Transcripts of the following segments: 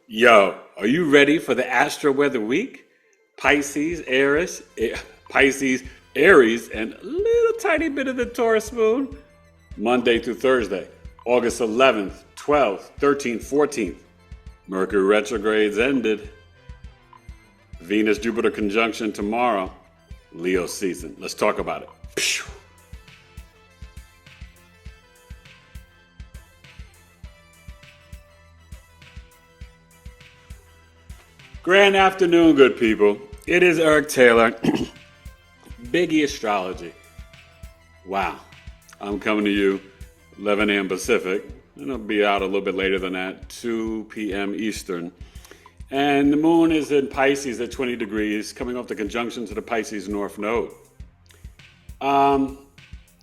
Yo, are you ready for the Astro-Weather week? Pisces, Pisces, Aries, and a little tiny bit of the Taurus moon. Monday through Thursday, August 11th, 12th, 13th, 14th. Mercury retrogrades ended. Venus-Jupiter conjunction tomorrow. Leo season. Let's talk about it. Phew. Grand afternoon, good people. It is Eric Taylor, BigEAstro. Wow. I'm coming to you 11 a.m. Pacific, and I'll be out a little bit later than that, 2 p.m. Eastern. And the moon is in Pisces at 20 degrees, coming off the conjunction to the Pisces North Node.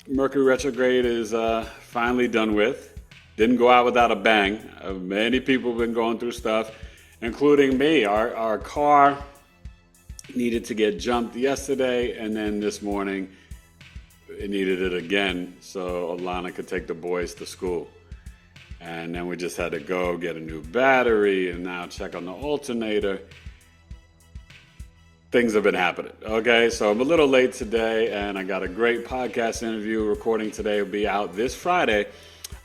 Mercury retrograde is finally done with. Didn't go out without a bang. Many people have been going through stuff, including me. Our car needed to get jumped yesterday, and then this morning it needed it again so Alana could take the boys to school. And then we just had to go get a new battery and now check on the alternator. Things have been happening. Okay, so I'm a little late today, and I got a great podcast interview recording today. It'll be out this Friday.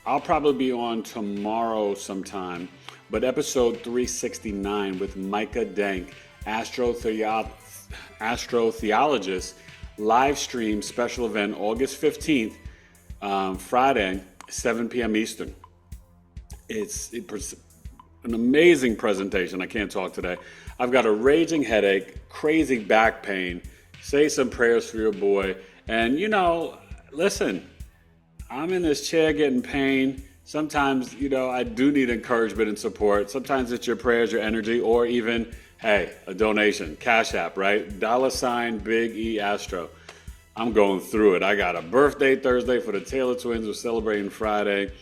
I'll probably be on tomorrow sometime. But episode 369 with Micah Dank, astrotheologist, live stream special event August 15th, Friday, 7 p.m. Eastern. It's an amazing presentation. I can't talk today. I've got a raging headache, crazy back pain. Say some prayers for your boy. And, listen, I'm in this chair getting pain. Sometimes, I do need encouragement and support. Sometimes it's your prayers, your energy, or even, hey, a donation, Cash App, right? $ BigEAstro. I'm going through it. I got a birthday Thursday for the Taylor twins. We're celebrating Friday.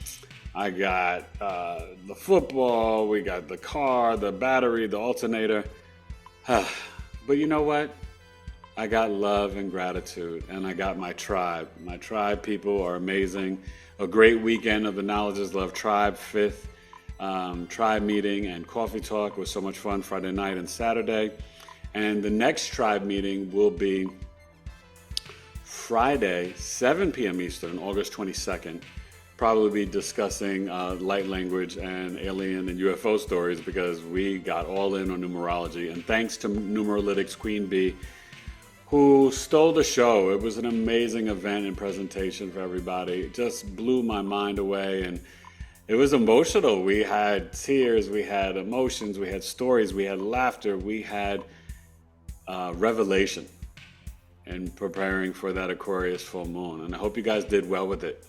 I got the football. We got the car, the battery, the alternator. But you know what? I got love and gratitude, and I got my tribe. My tribe people are amazing. A great weekend of the Knowledge is Love Tribe 5th tribe meeting and coffee talk was so much fun Friday night and Saturday. And the next tribe meeting will be Friday, 7 p.m. Eastern, August 22nd. Probably be discussing light language and alien and UFO stories because we got all in on numerology. And thanks to Numeralytics Queen Bee, who stole the show. It was an amazing event and presentation for everybody. It just blew my mind away, and it was emotional. We had tears, we had emotions, we had stories, we had laughter, we had revelation in preparing for that Aquarius full moon. And I hope you guys did well with it.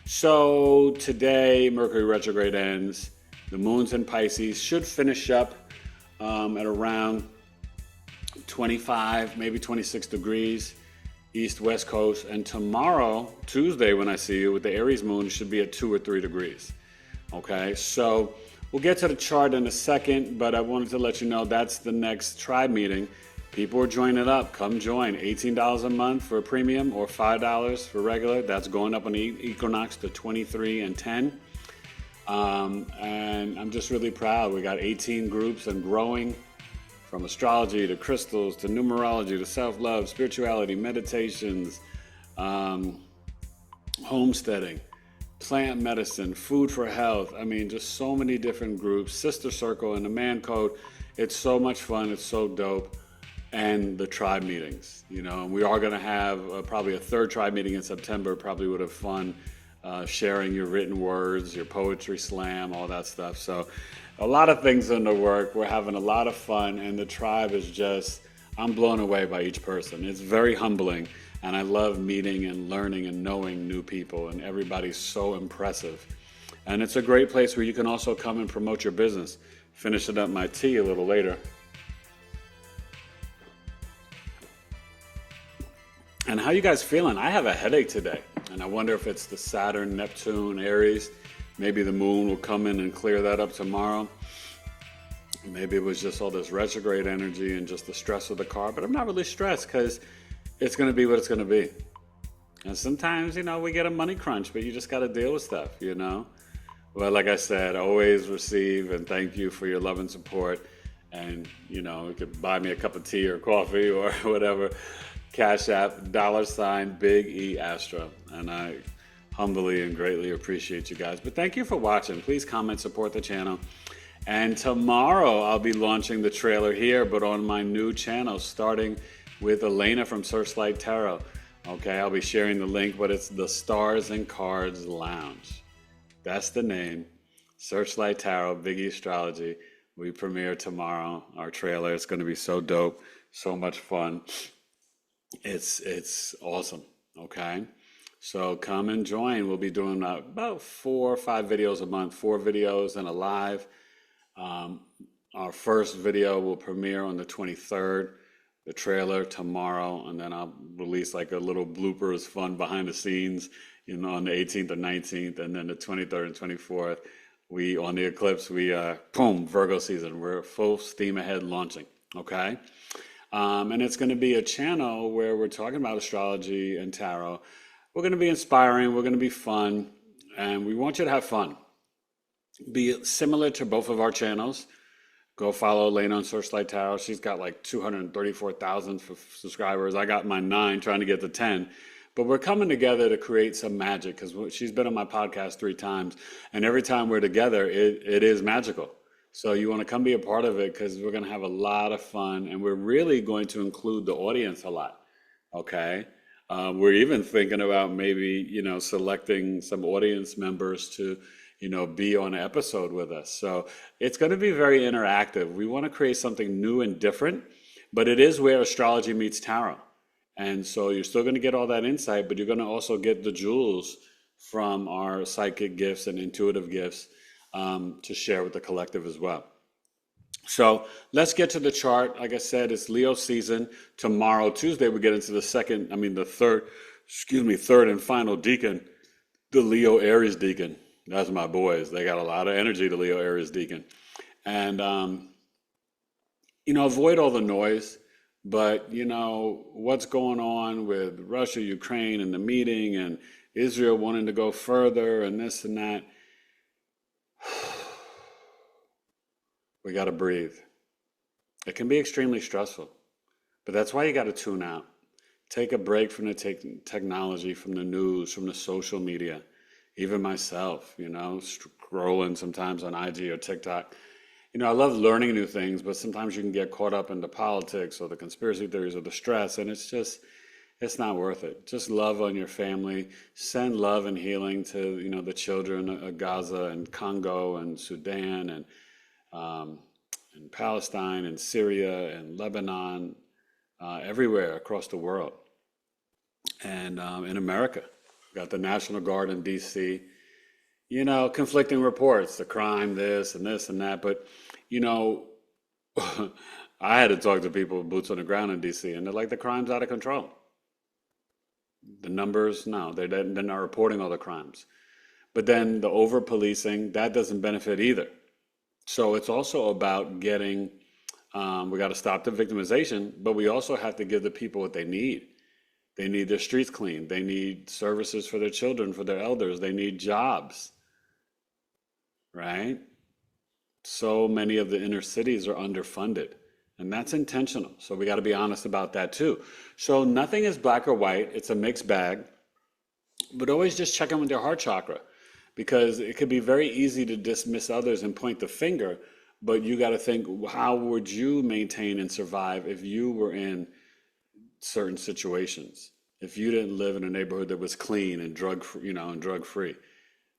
So today, Mercury retrograde ends. The moon's in Pisces. Should finish up at around 25, maybe 26 degrees, east-west coast. And tomorrow, Tuesday, when I see you with the Aries moon, it should be at 2 or 3 degrees. Okay, so we'll get to the chart in a second, but I wanted to let you know that's the next tribe meeting. People are joining up. Come join. $18 a month for a premium or $5 for regular. That's going up on the equinox to 23 and 10. And I'm just really proud. We got 18 groups and growing. From astrology to crystals to numerology to self-love, spirituality, meditations, homesteading, plant medicine, food for health. I mean, just so many different groups. Sister Circle and the Man Code. It's so much fun. It's so dope. And the tribe meetings. And we are going to have probably a third tribe meeting in September. Probably would have fun sharing your written words, your poetry slam, all that stuff. So a lot of things in the work. We're having a lot of fun, and the tribe is just, I'm blown away by each person. It's very humbling, and I love meeting and learning and knowing new people, and everybody's so impressive. And it's a great place where you can also come and promote your business. Finishing up my tea a little later. And how you guys feeling? I have a headache today, and I wonder if it's the Saturn, Neptune, Aries. Maybe the moon will come in and clear that up tomorrow. Maybe it was just all this retrograde energy and just the stress of the car, but I'm not really stressed because it's going to be what it's going to be. And sometimes, we get a money crunch, but you just got to deal with stuff, Well, like I said, always receive and thank you for your love and support. And, you could buy me a cup of tea or coffee or whatever. Cash App, $ Big E Astro. And I humbly and greatly appreciate you guys. But thank you for watching. Please comment, support the channel. And tomorrow I'll be launching the trailer here, but on my new channel, starting with Elena from Searchlight Tarot. Okay, I'll be sharing the link, but it's the Stars and Cards Lounge. That's the name. Searchlight Tarot, BigEAstrology. We premiere tomorrow, our trailer. It's going to be so dope, so much fun. It's awesome, okay? So come and join. We'll be doing about 4 or 5 videos a month, 4 videos and a live. Our first video will premiere on the 23rd, the trailer tomorrow, and then I'll release like a little bloopers, fun behind the scenes, on the 18th or 19th, and then the 23rd and 24th. On the eclipse, boom, Virgo season. We're full steam ahead launching, okay? And it's going to be a channel where we're talking about astrology and tarot. We're going to be inspiring, we're going to be fun, and we want you to have fun. Be similar to both of our channels. Go follow Elena on Searchlight Tarot. She's got like 234,000 subscribers. I got my 9, trying to get to 10. But we're coming together to create some magic, because she's been on my podcast 3 times. And every time we're together, it is magical. So you want to come be a part of it, because we're going to have a lot of fun. And we're really going to include the audience a lot. Okay? We're even thinking about maybe, selecting some audience members to be on an episode with us. So it's going to be very interactive. We want to create something new and different, but it is where astrology meets tarot. And so you're still going to get all that insight, but you're going to also get the jewels from our psychic gifts and intuitive gifts to share with the collective as well. So let's get to the chart. Like I said, it's Leo season. Tomorrow, Tuesday, we get into the third and final decan, the Leo Aries decan. That's my boys. They got a lot of energy, the Leo Aries decan. And, avoid all the noise. But, what's going on with Russia, Ukraine, and the meeting, and Israel wanting to go further, and this and that. We got to breathe. It can be extremely stressful. But that's why you got to tune out. Take a break from the technology, from the news, from the social media. Even myself, scrolling sometimes on IG or TikTok. I love learning new things, but sometimes you can get caught up in the politics or the conspiracy theories or the stress, and it's not worth it. Just love on your family. Send love and healing to, the children of Gaza and Congo and Sudan and Palestine and Syria and Lebanon, everywhere across the world. And in America. Got the National Guard in D.C., conflicting reports, the crime, this and that. But, I had to talk to people with boots on the ground in D.C., and they're like, the crime's out of control. The numbers, no, they're not reporting all the crimes. But then the over-policing, that doesn't benefit either. So it's also about getting, we got to stop the victimization, but we also have to give the people what they need. They need their streets cleaned. They need services for their children, for their elders. They need jobs, right? So many of the inner cities are underfunded, and that's intentional. So we got to be honest about that too. So nothing is black or white. It's a mixed bag, but always just check in with your heart chakra, because it could be very easy to dismiss others and point the finger, but you got to think, how would you maintain and survive if you were in certain situations? If you didn't live in a neighborhood that was clean and drug free,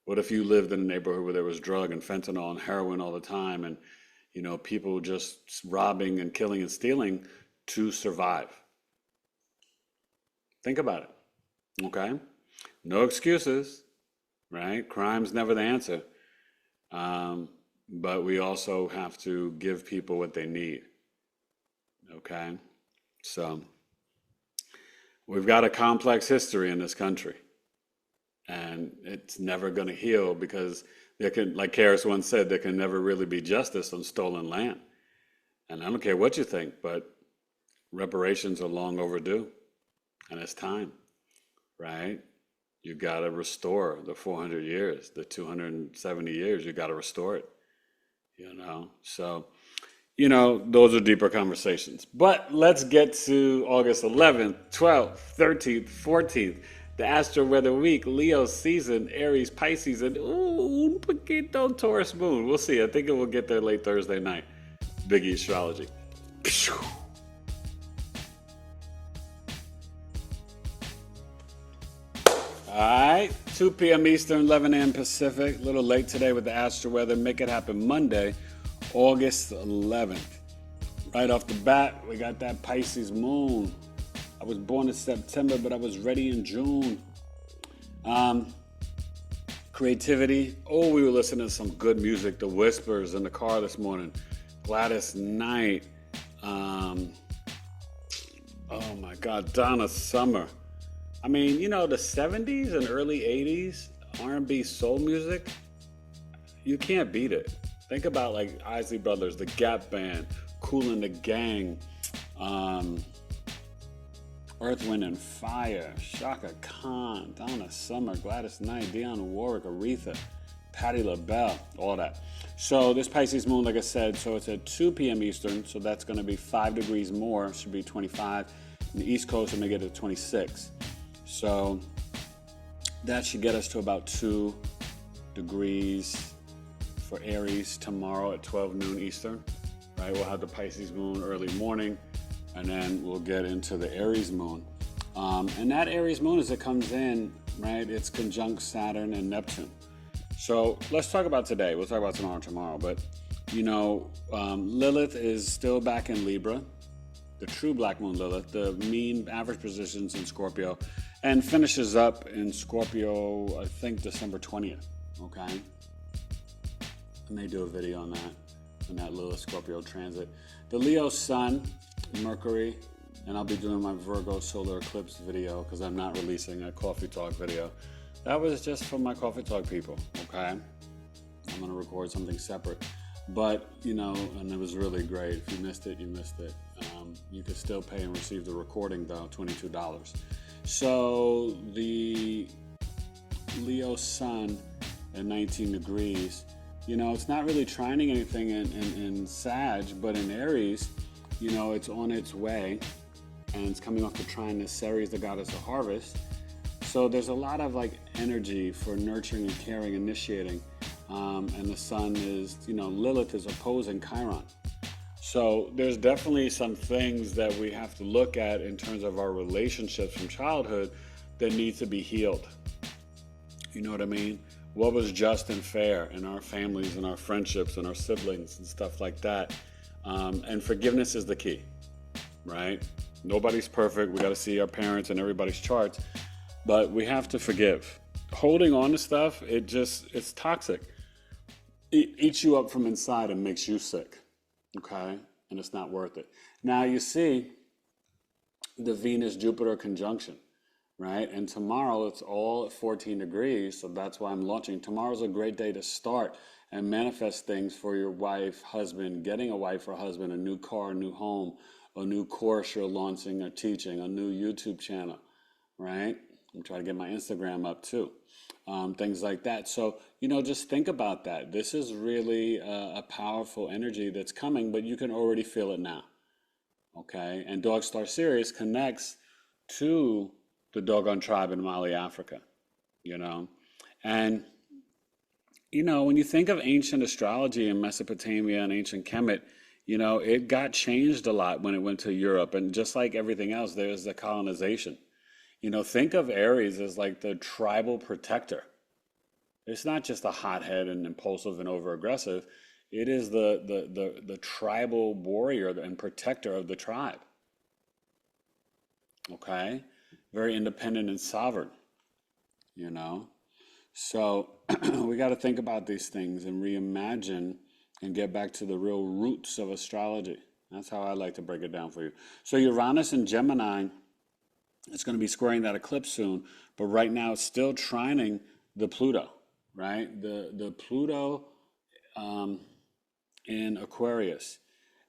what if you lived in a neighborhood where there was drug and fentanyl and heroin all the time, and people just robbing and killing and stealing to survive? Think about it. Okay, no excuses, right? Crime's never the answer, but we also have to give people what they need. Okay, so we've got a complex history in this country, and it's never going to heal, because there can, like Karis once said, there can never really be justice on stolen land. And I don't care what you think, but reparations are long overdue, and it's time, right? You got to restore the 400 years, the 270 years. You got to restore it, you know? So, those are deeper conversations. But let's get to August 11th, 12th, 13th, 14th, the Astro Weather Week, Leo season, Aries, Pisces, and un poquito Taurus moon. We'll see. I think it will get there late Thursday night. BigEAstrology. All right, 2 p.m. Eastern, 11 a.m. Pacific. A little late today with the Astro Weather. Make it happen Monday, August 11th. Right off the bat, we got that Pisces moon. I was born in September, but I was ready in June. Creativity. Oh, we were listening to some good music. The Whispers in the car this morning. Gladys Knight. Oh my God, Donna Summer. I mean, the 70s and early 80s R&B soul music, you can't beat it. Think about like Isley Brothers, the Gap Band, Kool and the Gang, Earth, Wind and Fire, Shaka Khan, Donna Summer, Gladys Knight, Dionne Warwick, Aretha, Patti LaBelle, all that. So this Pisces moon, like I said, so it's at 2 p.m. Eastern, so that's going to be 5 degrees more, should be 25. In the East Coast, it may get to 26. So that should get us to about 2 degrees for Aries tomorrow at 12 noon Eastern. Right, we'll have the Pisces moon early morning, and then we'll get into the Aries moon. And that Aries moon, as it comes in, right, it's conjunct Saturn and Neptune. So let's talk about today. We'll talk about tomorrow. But, Lilith is still back in Libra, the true black moon Lilith, the mean average positions in Scorpio, and finishes up in Scorpio, I think, December 20th, okay? I may do a video on that Lilith Scorpio transit. The Leo sun, Mercury, and I'll be doing my Virgo solar eclipse video because I'm not releasing a Coffee Talk video. That was just for my Coffee Talk people, okay? I'm gonna record something separate. But, and it was really great. If you missed it, you missed it. You could still pay and receive the recording though, $22. So the Leo sun at 19 degrees, it's not really trining anything in Sag, but in Aries, it's on its way and it's coming off the trine of Ceres, the goddess of harvest. So there's a lot of like energy for nurturing and caring, initiating. And the sun is, Lilith is opposing Chiron. So there's definitely some things that we have to look at in terms of our relationships from childhood that need to be healed. You know what I mean? What was just and fair in our families and our friendships and our siblings and stuff like that. And forgiveness is the key, right? Nobody's perfect. We got to see our parents and everybody's charts, but we have to forgive. Holding on to stuff, it's toxic. It eats you up from inside and makes you sick, okay? And it's not worth it. Now you see the Venus-Jupiter conjunction, right? And tomorrow it's all at 14 degrees, so that's why I'm launching. Tomorrow's a great day to start and manifest things for your wife, husband, getting a wife or husband, a new car, a new home, a new course you're launching or teaching, a new YouTube channel, right? I'm trying to get my Instagram up too. Things like that. So, just think about that. This is really a powerful energy that's coming, but you can already feel it now. Okay? And Dog Star Sirius connects to the Dogon tribe in Mali, Africa. And, when you think of ancient astrology in Mesopotamia and ancient Kemet, it got changed a lot when it went to Europe. And just like everything else, there's the colonization. Think of Aries as like the tribal protector. It's not just a hothead and impulsive and over-aggressive. It is the tribal warrior and protector of the tribe. Okay? Very independent and sovereign, So we got to think about these things and reimagine and get back to the real roots of astrology. That's how I like to break it down for you. So Uranus and Gemini, it's going to be squaring that eclipse soon, but right now it's still trining the Pluto, right? The Pluto in Aquarius,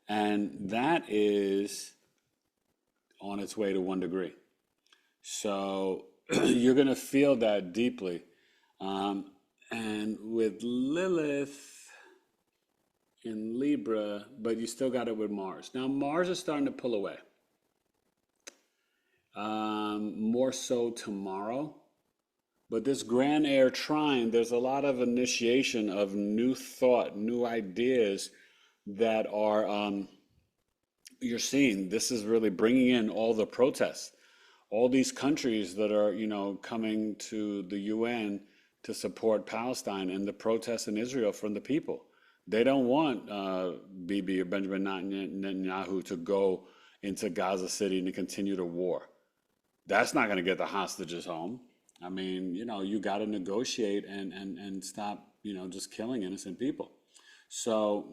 and that is on its way to 1 degree. So You're going to feel that deeply. And with Lilith in Libra, but you still got it with Mars. Now, Mars is starting to pull away. More so tomorrow. But this grand air trine, there's a lot of initiation of new thought, new ideas that are, you're seeing. This is really bringing in all the protests, all these countries that are, coming to the UN to support Palestine and the protests in Israel from the people. They don't want Bibi or Benjamin Netanyahu to go into Gaza City and to continue the war. That's not going to get the hostages home. I mean, you got to negotiate and stop, just killing innocent people. So,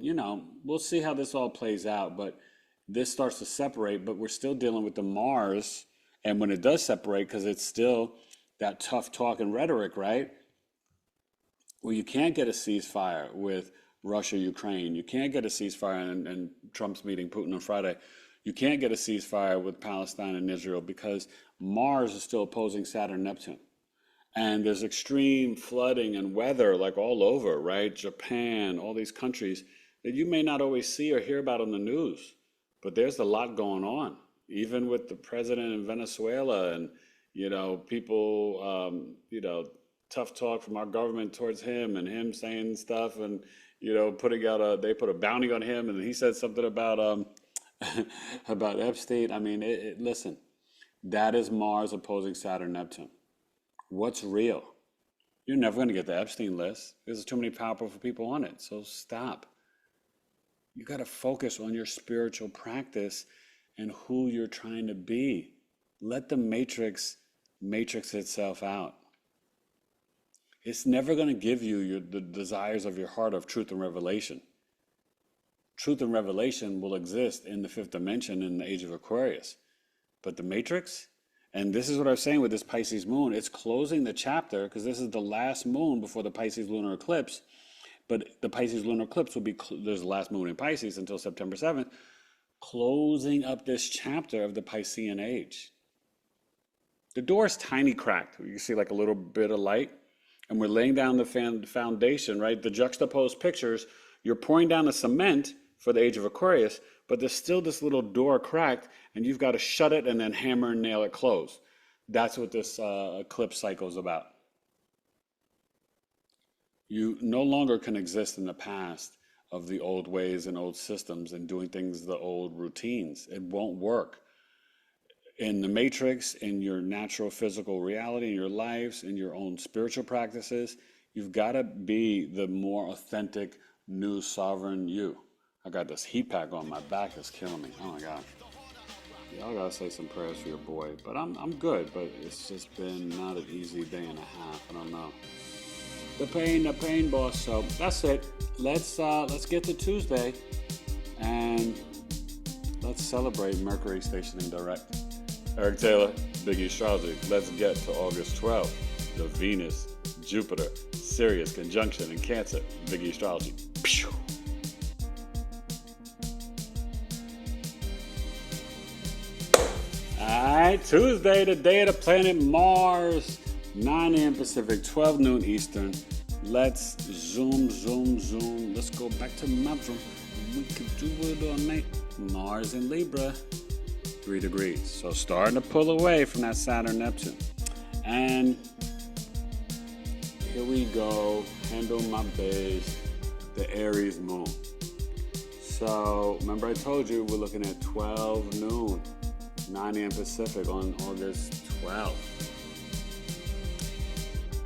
we'll see how this all plays out, but this starts to separate, but we're still dealing with the Mars. And when it does separate, because it's still that tough talk and rhetoric, right? Well, you can't get a ceasefire with Russia, Ukraine. You can't get a ceasefire, and Trump's meeting Putin on Friday. You can't get a ceasefire with Palestine and Israel because Mars is still opposing Saturn, Neptune. And there's extreme flooding and weather like all over, right? Japan, all these countries that you may not always see or hear about on the news. But there's a lot going on, even with the president in Venezuela and, people, tough talk from our government towards him and him saying stuff and, putting out they put a bounty on him and he said something about, about Epstein. I mean, listen, that is Mars opposing Saturn, Neptune. What's real? You're never going to get the Epstein list. There's too many powerful people on it. So stop. You got to focus on your spiritual practice and who you're trying to be. Let the matrix itself out. It's never going to give you the desires of your heart of truth and revelation. Truth and revelation will exist in the fifth dimension in the age of Aquarius. But the matrix, and this is what I was saying with this Pisces moon, it's closing the chapter because this is the last moon before the Pisces lunar eclipse. But the Pisces lunar eclipse will be, there's the last moon in Pisces until September 7th, closing up this chapter of the Piscean age. The door is tiny cracked. You can see like a little bit of light. And we're laying down the foundation, right? The juxtaposed pictures, you're pouring down the cement for the age of Aquarius, but there's still this little door cracked, and you've got to shut it and then hammer and nail it closed. That's what this eclipse cycle is about. You no longer can exist in the past of the old ways and old systems and doing things the old routines. It won't work. In the matrix, in your natural physical reality, in your lives, in your own spiritual practices, you've got to be the more authentic, new, sovereign you. I got this heat pack on my back that's killing me. Oh my God. Y'all gotta say some prayers for your boy. But I'm good, but it's just been not an easy day and a half. I don't know. The pain, boss. So that's it. Let's get to Tuesday and let's celebrate Mercury stationing direct. Eric Taylor, BigEAstro. Let's get to August 12th. The Venus, Jupiter, Sirius conjunction in Cancer. BigEAstro. Pew! Alright, Tuesday, the day of the planet Mars, 9 a.m. Pacific, 12 noon Eastern. Let's zoom. Let's go back to my room. We could do it all night. Mars in Libra, 3 degrees. So starting to pull away from that Saturn, Neptune. And here we go. Handle my base, the Aries moon. So remember I told you we're looking at 12 noon. 9 a.m. Pacific on August 12th.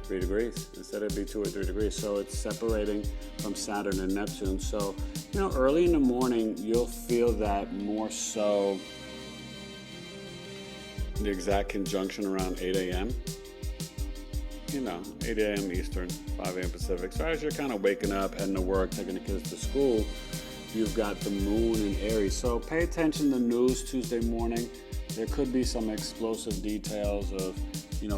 3 degrees. Instead it'd be 2 or 3 degrees. So it's separating from Saturn and Neptune. So, early in the morning, you'll feel that more so the exact conjunction around 8 a.m. 8 a.m. Eastern, 5 a.m. Pacific. So as you're kind of waking up, heading to work, taking the kids to school, you've got the moon in Aries. So pay attention to news Tuesday morning. There could be some explosive details of,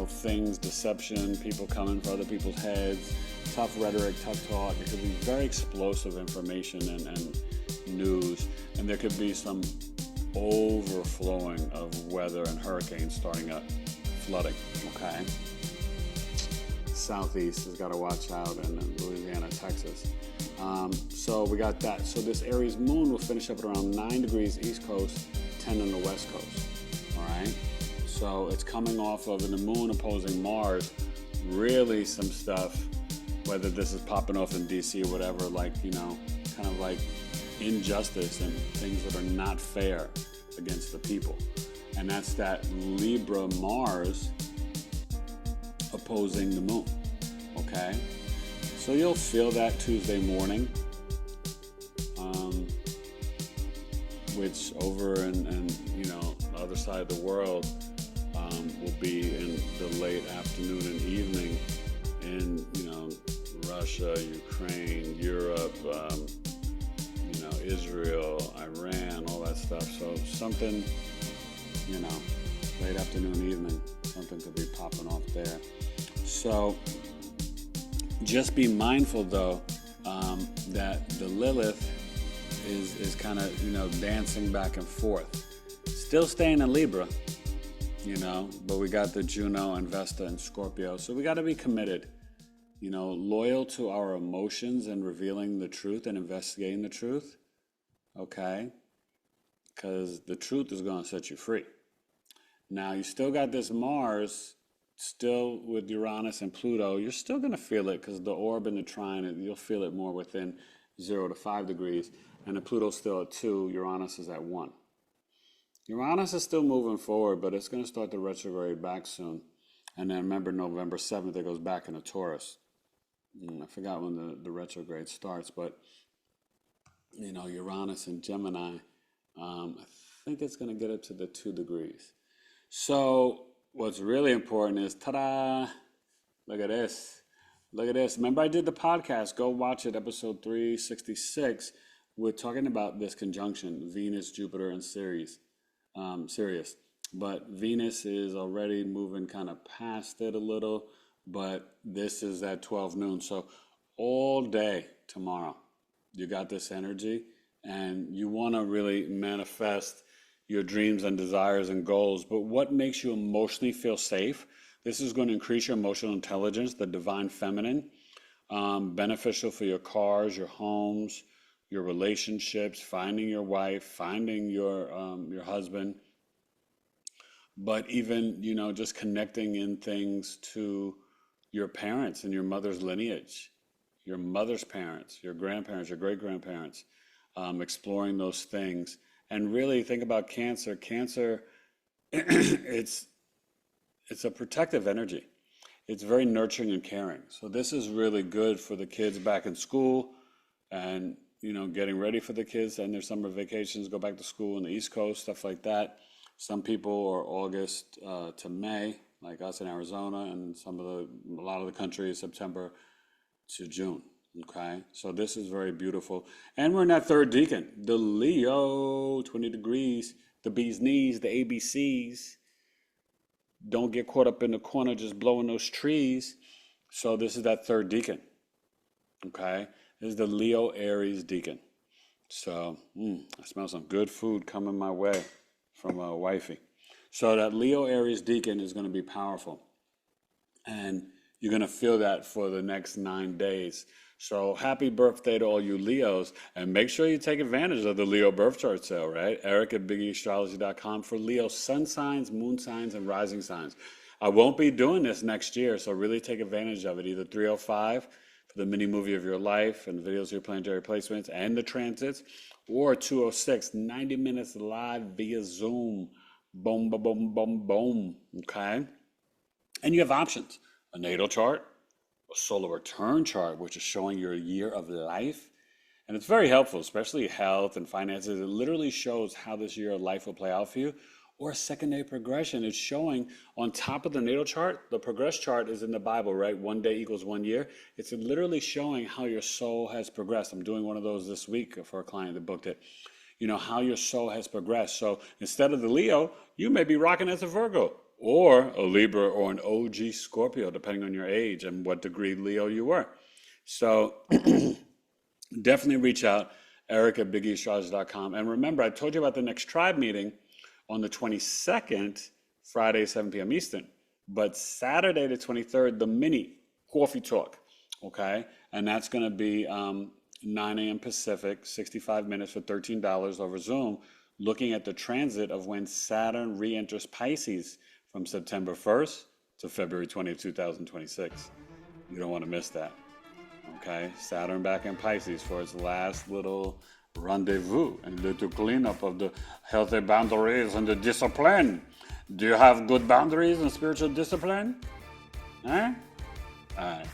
things, deception, people coming for other people's heads, tough rhetoric, tough talk. It could be very explosive information and news. And there could be some overflowing of weather and hurricanes starting up flooding, okay? Southeast has got to watch out, and then Louisiana, Texas. So we got that. So this Aries moon will finish up at around 9 degrees East Coast, 10 on the West Coast, all right? So it's coming off of the moon opposing Mars, really some stuff, whether this is popping off in DC or whatever, like, kind of like injustice and things that are not fair against the people. And that's that Libra Mars opposing the moon, okay? So you'll feel that Tuesday morning, which over in the other side of the world will be in the late afternoon and evening in, Russia, Ukraine, Europe, Israel, Iran, all that stuff. So something, late afternoon, evening, something could be popping off there. So just be mindful, though, that the Lilith is kind of, dancing back and forth. Still staying in Libra, but we got the Juno and Vesta and Scorpio. So we got to be committed, loyal to our emotions and revealing the truth and investigating the truth, okay? Because the truth is going to set you free. Now, you still got this Mars, still with Uranus and Pluto. You're still going to feel it because the orb and the trine, you'll feel it more within 0 to 5 degrees. And the Pluto's still at 2, Uranus is at 1. Uranus is still moving forward, but it's going to start to retrograde back soon. And then remember, November 7th, it goes back into Taurus. I forgot when the retrograde starts, but, Uranus and Gemini, I think it's going to get up to the 2 degrees. So what's really important is, ta-da, look at this. Look at this. Remember I did the podcast, go watch it, episode 366. We're talking about this conjunction, Venus, Jupiter, and Sirius. But Venus is already moving kind of past it a little, but this is at 12 noon. So all day tomorrow, you got this energy, and you want to really manifest your dreams and desires and goals. But what makes you emotionally feel safe? This is going to increase your emotional intelligence, the divine feminine, beneficial for your cars, your homes, your relationships, finding your wife, finding your husband, but even, just connecting in things to your parents and your mother's lineage, your mother's parents, your grandparents, your great-grandparents, exploring those things. And really think about Cancer. Cancer, it's a protective energy. It's very nurturing and caring. So this is really good for the kids back in school and, getting ready for the kids and their summer vacations, go back to school on the East Coast, stuff like that. Some people are August to May, like us in Arizona, and a lot of the country is September to June. Okay, so this is very beautiful. And we're in that third decan, the Leo, 20 degrees, the bee's knees, the ABCs. Don't get caught up in the corner just blowing those trees. So this is that third decan. Okay, this is the Leo Aries decan. So I smell some good food coming my way from a wifey. So that Leo Aries decan is going to be powerful. And you're going to feel that for the next 9 days. So happy birthday to all you Leos, and make sure you take advantage of the Leo birth chart sale, right? Eric at BigEAstrology.com for Leo sun signs, moon signs, and rising signs. I won't be doing this next year, so really take advantage of it. Either 305 for the mini movie of your life and the videos of your planetary placements and the transits, or 206, 90 minutes live via Zoom. Boom, boom, boom, boom, boom, okay? And you have options, a natal chart, a solar return chart, which is showing your year of life. And it's very helpful, especially health and finances. It literally shows how this year of life will play out for you. Or a secondary progression. It's showing on top of the natal chart, the progress chart is in the Bible, right? 1 day equals 1 year. It's literally showing how your soul has progressed. I'm doing one of those this week for a client that booked it. How your soul has progressed. So instead of the Leo, you may be rocking as a Virgo, or a Libra, or an OG Scorpio, depending on your age and what degree Leo you were. So definitely reach out, Eric at BigEAstrology.com. And remember, I told you about the next tribe meeting on the 22nd, Friday, 7 p.m. Eastern. But Saturday the 23rd, the mini coffee talk, okay? And that's going to be 9 a.m. Pacific, 65 minutes for $13 over Zoom, looking at the transit of when Saturn re-enters Pisces from September 1st to February 20th, 2026. You don't want to miss that, okay? Saturn back in Pisces for its last little rendezvous and little cleanup of the healthy boundaries and the discipline. Do you have good boundaries and spiritual discipline? Huh? All right.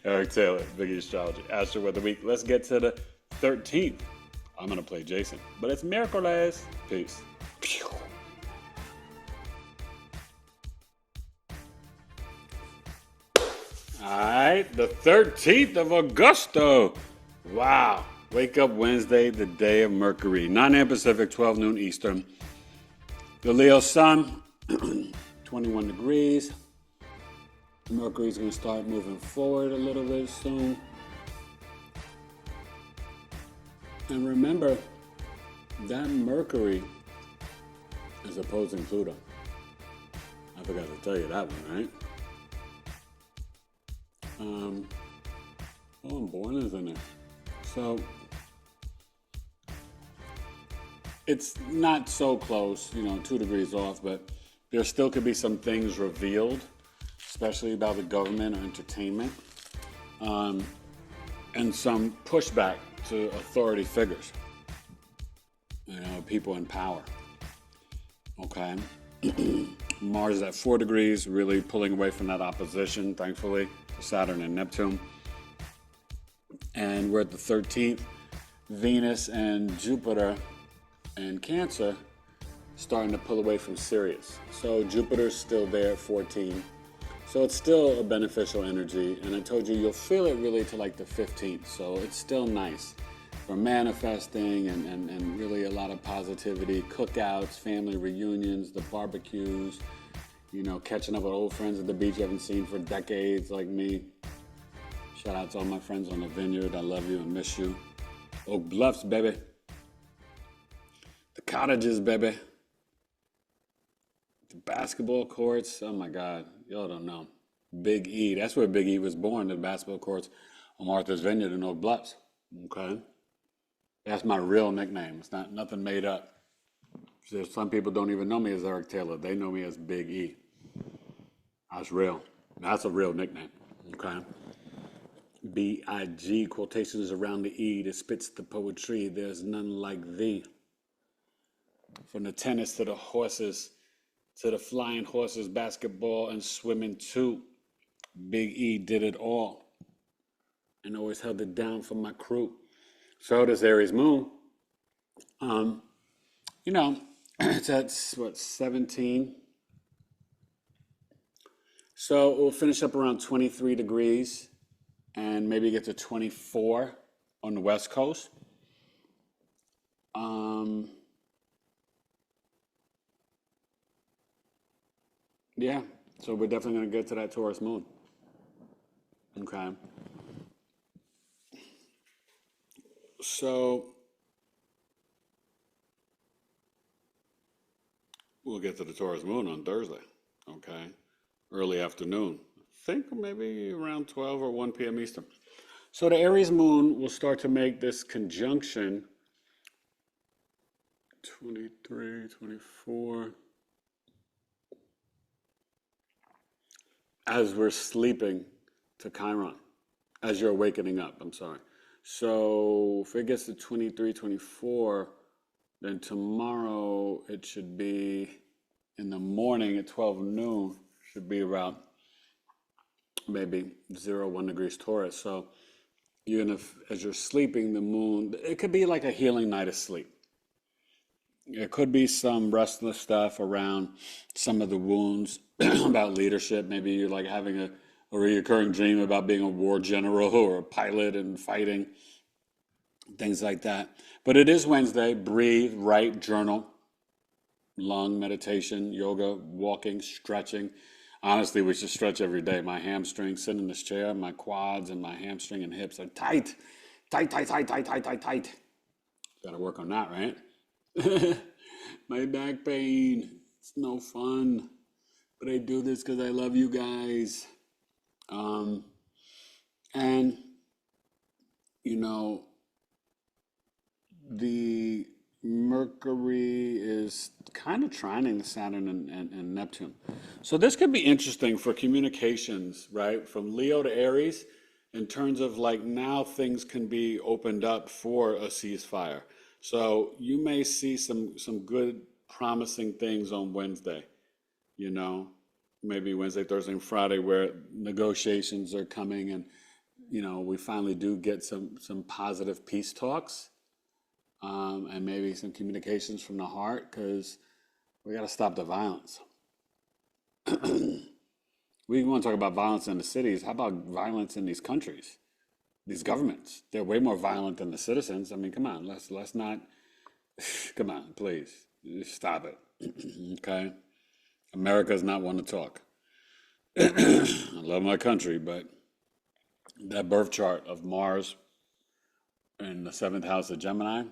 Eric Taylor, BigEAstro, Astro-Weather Week. Let's get to the 13th. I'm going to play Jason, but it's Mercury. Peace. All right, the 13th of Augusto. Wow. Wake up Wednesday, the day of Mercury. 9 a.m. Pacific, 12 noon Eastern. The Leo Sun, 21 degrees. Mercury's going to start moving forward a little bit soon. And remember, that Mercury is opposing Pluto. I forgot to tell you that one, right? I'm born is in it. So, it's not so close, 2 degrees off, but there still could be some things revealed, especially about the government or entertainment, and some pushback to authority figures, people in power. Okay. Mars at 4 degrees, really pulling away from that opposition, thankfully, to Saturn and Neptune. And we're at the 13th. Venus and Jupiter and Cancer starting to pull away from Sirius. So Jupiter's still there at 14. So it's still a beneficial energy. And I told you, you'll feel it really to like the 15th. So it's still nice for manifesting and really a lot of positivity, cookouts, family reunions, the barbecues, catching up with old friends at the beach you haven't seen for decades like me. Shout out to all my friends on the vineyard. I love you and miss you. Oak Bluffs, baby. The cottages, baby. The basketball courts. Oh my God. Y'all don't know. Big E. That's where Big E was born, the basketball courts on Martha's Vineyard in Oak Bluffs. Okay? That's my real nickname. It's not nothing made up. There's some people don't even know me as Eric Taylor. They know me as Big E. That's real. That's a real nickname. Okay? B-I-G, quotations around the E that spits the poetry. There's none like thee. From the tennis to the horses, to the flying horses, basketball and swimming too. Big E did it all and always held it down for my crew. So does Aries moon. It's at 17. So we'll finish up around 23 degrees and maybe get to 24 on the West Coast. Yeah, so we're definitely going to get to that Taurus moon. Okay. So we'll get to the Taurus moon on Thursday. Okay. Early afternoon. I think maybe around 12 or 1 p.m. Eastern. So the Aries moon will start to make this conjunction 23, 24. As we're sleeping to Chiron, as you're awakening up, I'm sorry. So if it gets to 23, 24, then tomorrow it should be in the morning at 12 noon, should be around maybe 1 degrees Taurus. So as you're sleeping, the moon, it could be like a healing night of sleep. It could be some restless stuff around some of the wounds about leadership. Maybe you're like having a recurring dream about being a war general or a pilot and fighting, things like that. But it is Wednesday. Breathe, write, journal, long meditation, yoga, walking, stretching. Honestly, we should stretch every day. My hamstrings, sitting in this chair, my quads and my hamstring and hips are tight. Tight. Got to work on that, right? My back pain. It's no fun. But I do this because I love you guys. And, you know, the Mercury is kind of trining Saturn and Neptune. So this could be interesting for communications, right? From Leo to Aries, in terms of like now things can be opened up for a ceasefire. So you may see some good promising things on Wednesday, you know, maybe Wednesday, Thursday, and Friday where negotiations are coming and, you know, we finally do get some positive peace talks. And maybe some communications from the heart because we got to stop the violence. We want to talk about violence in the cities. How about violence in these countries, these governments? They're way more violent than the citizens. I mean, come on, let's not. Come on, please, stop it. Okay, America's not one to talk. I love my country, but that birth chart of Mars in the seventh house of Gemini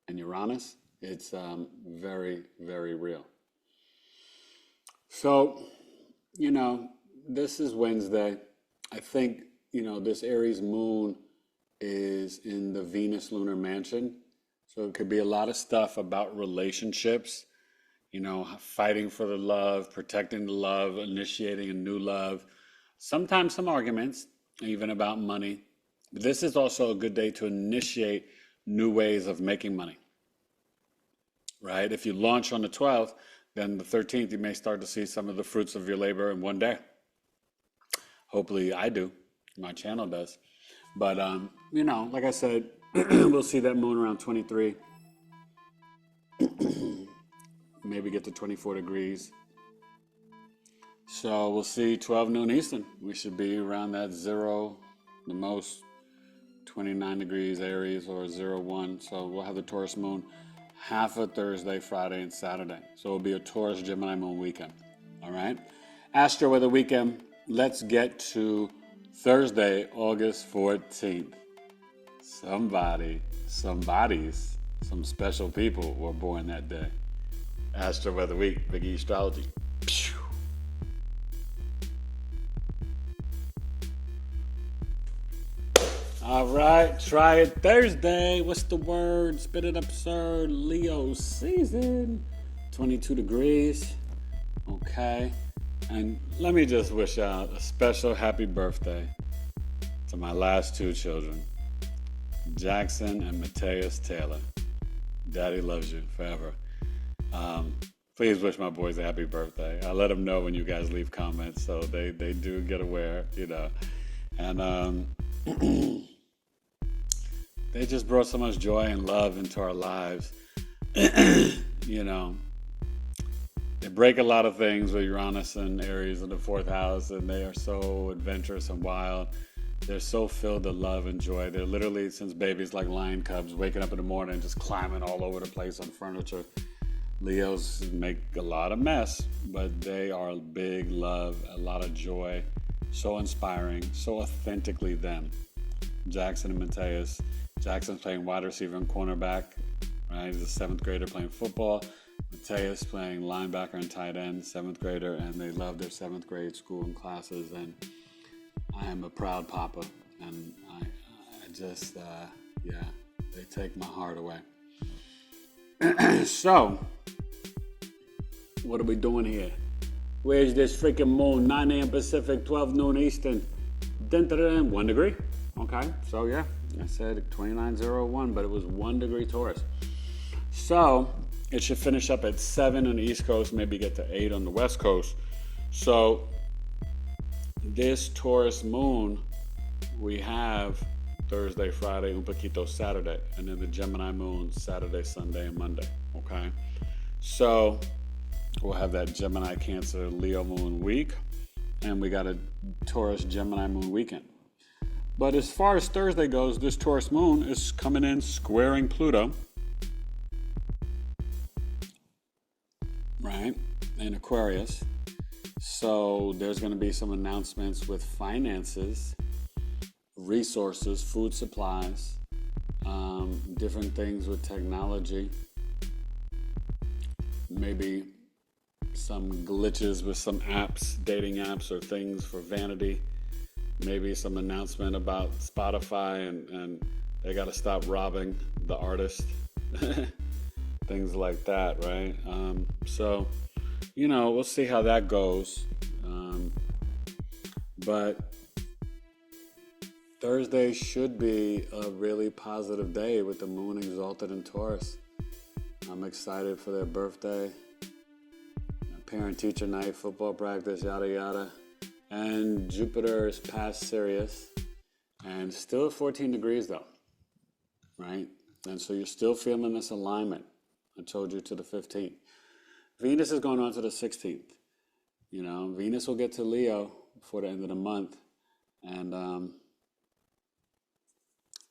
and Uranus, it's very, very real. So, you know, this is Wednesday. I think, you know, this Aries moon is in the Venus lunar mansion. So it could be a lot of stuff about relationships, you know, fighting for the love, protecting the love, initiating a new love. Sometimes some arguments, even about money. But this is also a good day to initiate new ways of making money, right? If you launch on the 12th, then the 13th, you may start to see some of the fruits of your labor in one day. Hopefully I do. My channel does. But, you know, like I said, we'll see that moon around 23. Maybe get to 24 degrees. So we'll see 12 noon Eastern. We should be around that zero, the most 29 degrees Aries or 01. So we'll have the Taurus moon half of Thursday, Friday, and Saturday. So it'll be a Taurus Gemini moon weekend. All right. Astro-Weather weekend. Let's get to Thursday, August 14th. Somebody's, some special people were born that day. Astro-Weather week, BigEAstro. All right, try it Thursday. What's the word? Spit it up, sir. Leo season. 22 degrees. Okay. And let me just wish out a special happy birthday to my last two children, Jackson and Mateus Taylor. Daddy loves you forever. Please wish my boys a happy birthday. I let them know when you guys leave comments, so they do get aware, you know. And they just brought so much joy and love into our lives. You know, they break a lot of things with Uranus and Aries in the fourth house, and they are so adventurous and wild. They're so filled with love and joy. They're literally, since babies, like lion cubs, waking up in the morning and just climbing all over the place on furniture. Leos make a lot of mess, but they are big love, a lot of joy, so inspiring, so authentically them. Jackson and Mateus. Jackson's playing wide receiver and cornerback, right? He's a seventh grader playing football. Mateus playing linebacker and tight end, seventh grader, and they love their seventh grade school and classes. And I am a proud papa, and I just, yeah, they take my heart away. So, what are we doing here? Where's this freaking moon? 9 a.m. Pacific, 12 noon Eastern. 1 degree. Okay, so yeah, I said 2901, but it was 1 degree Taurus. So, it should finish up at 7 on the East Coast, maybe get to 8 on the West Coast. So, this Taurus moon, we have Thursday, Friday, un poquito Saturday, and then the Gemini moon Saturday, Sunday, and Monday, okay? So, we'll have that Gemini, Cancer, Leo moon week, and we got a Taurus, Gemini moon weekend. But as far as Thursday goes, this Taurus moon is coming in squaring Pluto, right, in Aquarius. So there's going to be some announcements with finances, resources, food supplies, different things with technology. Maybe, some glitches with some apps, dating apps or things for vanity. Maybe some announcement about Spotify and they got to stop robbing the artist. Things like that, right? So, we'll see how that goes. But Thursday should be a really positive day with the moon exalted in Taurus. I'm excited for their birthday. Parent-teacher night, football practice, yada yada. And Jupiter is past Sirius and still at 14 degrees though, right? And so you're still feeling this alignment. I told you to the 15th. Venus is going on to the 16th. Venus will get to Leo before the end of the month. And I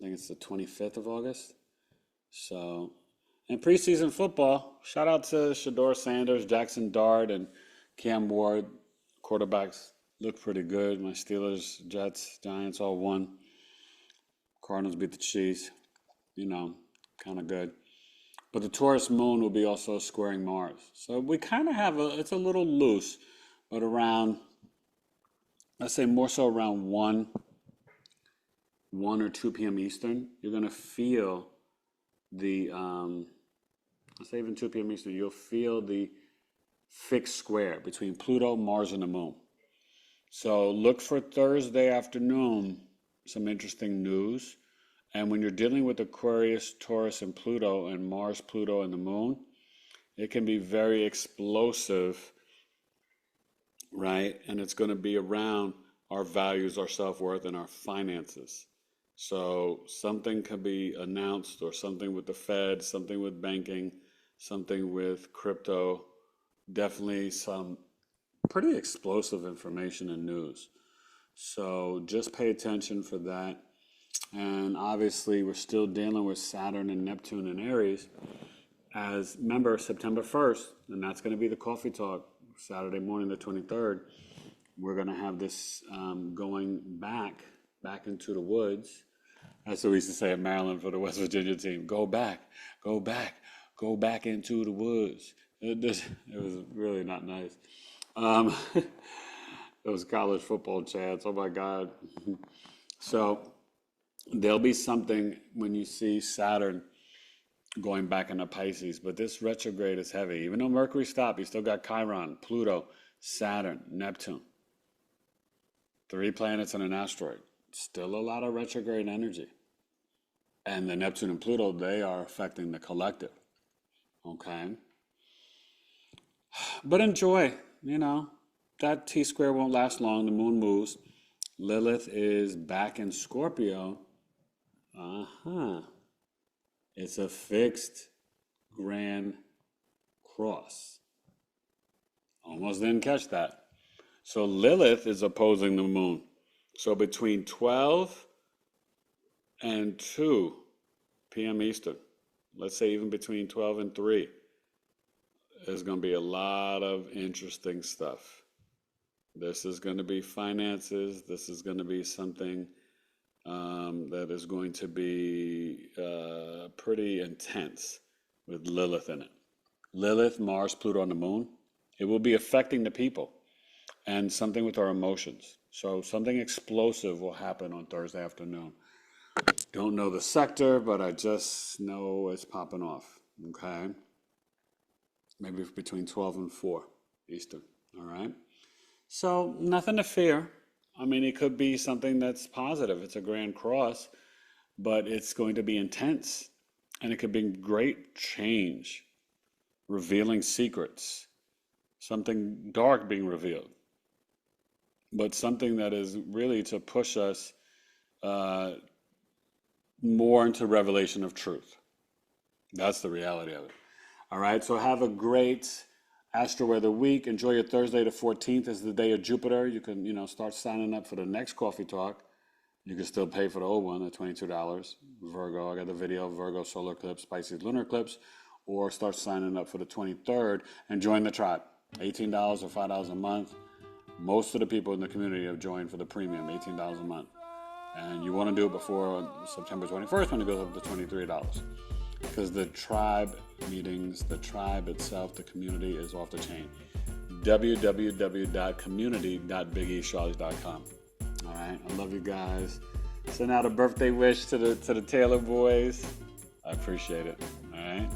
think it's the 25th of August. So, in preseason football, shout out to Shador Sanders, Jackson Dart, and Cam Ward. Quarterbacks look pretty good. My Steelers, Jets, Giants all won. Cardinals beat the Chiefs. Kind of good. But the Taurus moon will be also squaring Mars. So we kind of have it's a little loose, but around, let's say more so around 1 or 2 p.m. Eastern, you're going to feel the, let's say even 2 p.m. Eastern, you'll feel the fixed square between Pluto, Mars, and the moon. So look for Thursday afternoon, some interesting news. And when you're dealing with Aquarius, Taurus, and Pluto, and Mars, Pluto, and the moon, it can be very explosive, right? And it's going to be around our values, our self-worth, and our finances. So something could be announced, or something with the Fed, something with banking, something with crypto. Definitely some pretty explosive information and news. So just pay attention for that. And obviously, we're still dealing with Saturn and Neptune and Aries. As remember, September 1st, and that's going to be the coffee talk, Saturday morning, the 23rd. We're going to have this going back into the woods. That's what we used to say at Maryland for the West Virginia team. Go back into the woods. It was really not nice. Those college football chants, oh my God. So there'll be something when you see Saturn going back into Pisces, but this retrograde is heavy. Even though Mercury stopped, you still got Chiron, Pluto, Saturn, Neptune. 3 planets and an asteroid. Still a lot of retrograde energy. And the Neptune and Pluto, they are affecting the collective. Okay? But enjoy, that T-square won't last long. The moon moves. Lilith is back in Scorpio. It's a fixed grand cross. Almost didn't catch that. So Lilith is opposing the moon. So between 12 and 2 p.m. Eastern, let's say even between 12 and 3, there's going to be a lot of interesting stuff. This is going to be finances. This is going to be something that is going to be pretty intense with Lilith in it. Lilith, Mars, Pluto, and the moon. It will be affecting the people and something with our emotions. So something explosive will happen on Thursday afternoon. Don't know the sector, but I just know it's popping off. Okay? Maybe between 12 and 4 Eastern. All right? So nothing to fear. I mean, it could be something that's positive. It's a grand cross, but it's going to be intense. And it could be great change, revealing secrets, something dark being revealed, but something that is really to push us more into revelation of truth. That's the reality of it. All right, so have a great Astro-Weather week. Enjoy your Thursday the 14th is the day of Jupiter. You can, start signing up for the next coffee talk. You can still pay for the old one at $22. Virgo, I got the video, Virgo solar eclipse, Pisces lunar eclipse, or start signing up for the 23rd and join the tribe. $18 or $5 a month. Most of the people in the community have joined for the premium, $18 a month. And you want to do it before September 21st when it goes up to $23. Because the tribe meetings, the tribe itself, the community is off the chain. www.community.BigEAstrology.com. All right, I love you guys. Send out a birthday wish to the Taylor boys. I appreciate it. All right,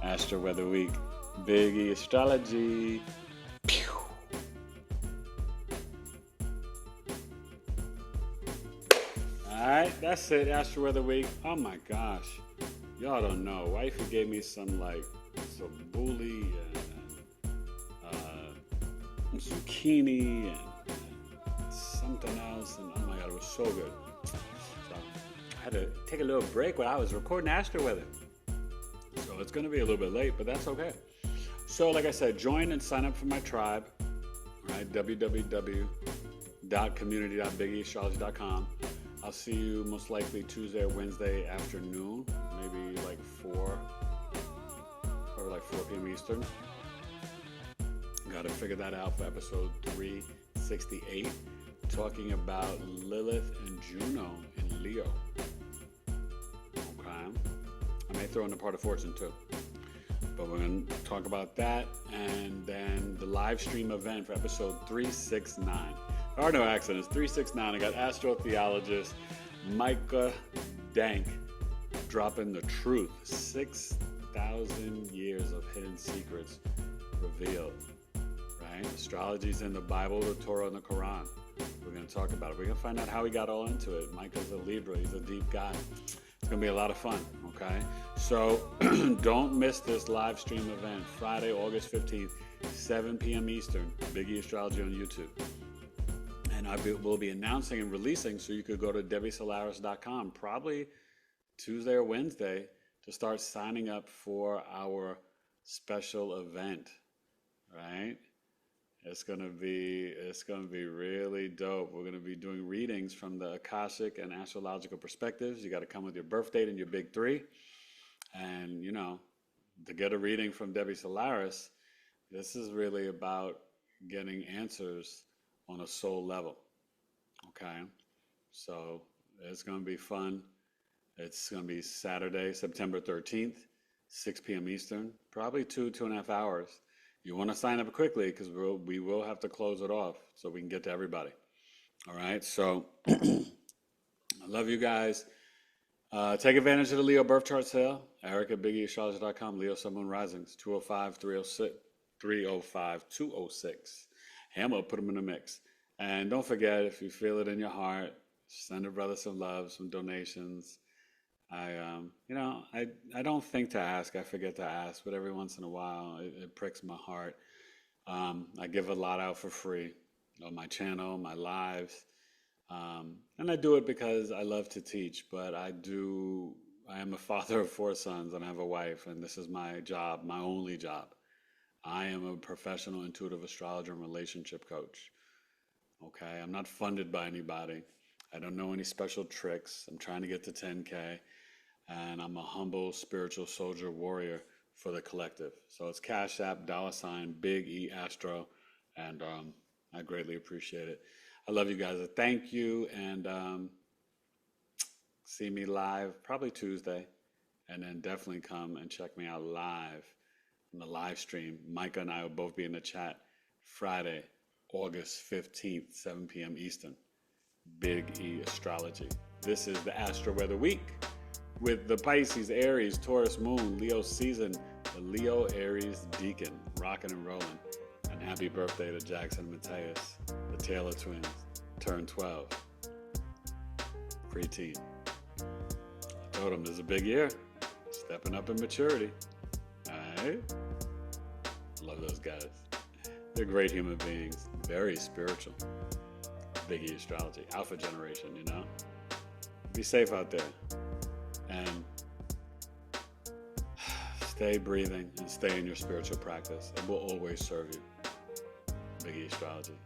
Astro-Weather Week, Big E Astrology. Pew. All right, that's it. Astro-Weather Week. Oh my gosh, y'all don't know. Wifey gave me some bully and zucchini and something else, and oh my god, it was so good. So I had to take a little break while I was recording Astro-Weather. So it's going to be a little bit late, but that's okay. So like I said, join and sign up for my tribe, right? www.community.BigEAstrology.com. I'll see you most likely Tuesday or Wednesday afternoon, maybe like 4 p.m. Eastern. Got to figure that out for episode 368, talking about Lilith and Juno in Leo. Okay. I may throw in the part of fortune too. But we're going to talk about that, and then the live stream event for episode 369. There are no accidents. 369. I got astrotheologist Micah Dank dropping the truth. 6,000 years of hidden secrets revealed. Right? Astrology's in the Bible, the Torah, and the Quran. We're going to talk about it. We're going to find out how he got all into it. Micah's a Libra. He's a deep guy. It's going to be a lot of fun. Okay? So don't miss this live stream event. Friday, August 15th, 7 p.m. Eastern. BigE Astrology on YouTube. And we'll be announcing and releasing, so you could go to DebbieSolaris.com probably Tuesday or Wednesday to start signing up for our special event, right? It's gonna be really dope. We're gonna be doing readings from the Akashic and astrological perspectives. You got to come with your birth date and your big 3, and to get a reading from Debbie Solaris, this is really about getting answers on a soul level. Okay, so it's going to be fun. It's going to be Saturday, September 13th, 6 p.m. Eastern, probably 2.5 hours. You want to sign up quickly because we will have to close it off so we can get to everybody. All right, so I love you guys. Take advantage of the Leo birth chart sale. Eric at BigEAstrology.com. Leo Sun Moon Risings, 205-206. Hammer, put them in the mix. And don't forget, if you feel it in your heart, send a brother some love, some donations. I don't think to ask. I forget to ask, but every once in a while, it pricks my heart. I give a lot out for free on my channel, my lives. And I do it because I love to teach, but I am a father of 4 sons, and I have a wife, and this is my job, my only job. I am a professional intuitive astrologer and relationship coach. Okay, I'm not funded by anybody. I don't know any special tricks. I'm trying to get to 10K, and I'm a humble spiritual soldier warrior for the collective. So it's Cash App, $ BigEAstro, and I greatly appreciate it. I love you guys. Thank you, and see me live probably Tuesday, and then definitely come and check me out live in the live stream. Micah and I will both be in the chat Friday, August 15th, 7 p.m. Eastern. BigE Astrology. This is the Astro-Weather Week with the Pisces, Aries, Taurus Moon, Leo season, the Leo Aries Deacon, rocking and rolling. And happy birthday to Jackson Mateus, the Taylor twins, turned 12. Preteen. I told them this is a big year. Stepping up in maturity. All right? Love those guys. They're great human beings. Very spiritual. BigE Astrology. Alpha generation, Be safe out there. And stay breathing and stay in your spiritual practice. It will always serve you. BigE Astrology.